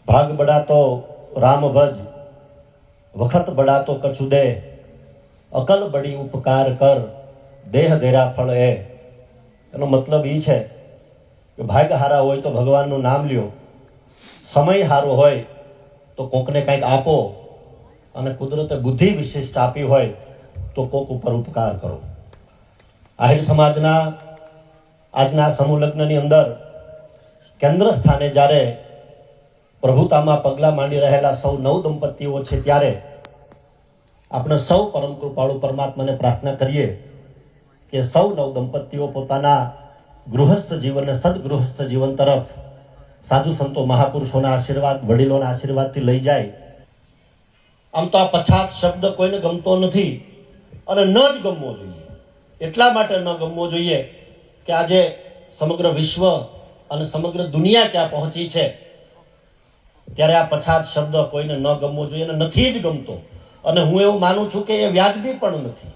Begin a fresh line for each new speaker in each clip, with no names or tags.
ભાગ બડા તો રામ ભજ, વખત બડા તો કછુ દે, અકલ બડી ઉપકાર કર, દેહ દેરા ફળ એ. એનો મતલબ એ છે કે ભાગ હારા હોય તો ભગવાનનું નામ લ્યો, સમય હારો હોય તો કોકને કંઈક આપો, અને કુદરતે બુદ્ધિ વિશિષ્ટ આપી હોય તો કોક ઉપર ઉપકાર કરો. આહિર સમાજના આજના સમૂહ લગ્નની અંદર કેન્દ્ર સ્થાને જ્યારે પ્રભુતામાં પગલાં માંડી રહેલા સૌ નવ દંપતીઓ છે, ત્યારે આપણે સૌ પરમ કૃપાળુ પરમાત્માને પ્રાર્થના કરીએ કે સૌ નવ દંપતીઓ પોતાના ગૃહસ્થ જીવનને સદગૃહસ્થ જીવન તરફ સાધુ સંતો મહાપુરુષોના આશીર્વાદ, વડીલોના આશીર્વાદથી લઈ જાય. આમ તો આ પછાત શબ્દ કોઈને ગમતો નથી અને ન જ ગમવો જોઈએ. એટલા માટે ન ગમવો જોઈએ કે આજે સમગ્ર વિશ્વ અને સમગ્ર દુનિયા ક્યાં પહોંચી છે, ત્યારે આ પછાત શબ્દ કોઈને ન ગમવો જોઈએ અને નથી જ ગમતો. અને હું એવું માનું છું કે એ વ્યાજબી પણ નથી.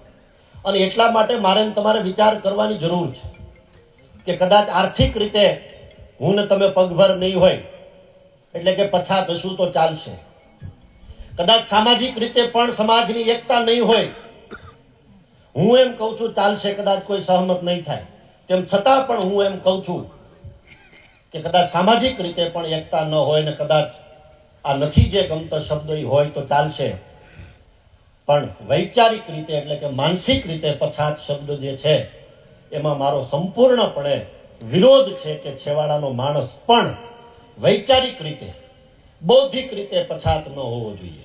અને એટલા માટે મારે તમારે વિચાર કરવાની જરૂર છે કે કદાચ આર્થિક રીતે હું ને તમે પગભર નહીં હોય એટલે કે પછાત હશું તો ચાલશે. કદાચ સામાજિક રીતે પણ સમાજની એકતા નહીં હોય, હું એમ કહું છું ચાલશે. કદાચ કોઈ સહમત નહીં થાય, તેમ છતાં પણ હું એમ કહું છું કે કદાચ સામાજિક રીતે પણ એકતા ન હોય ને કદાચ આ નથી જે ગમતો શબ્દ હોય તો ચાલશે. પણ વૈચારિક રીતે એટલે કે માનસિક રીતે પછાત શબ્દ જે છે એમાં મારો સંપૂર્ણપણે વિરોધ છે કે છેવાડાનો માણસ પણ વૈચારિક રીતે, બૌદ્ધિક રીતે પછાત ન હોવો જોઈએ.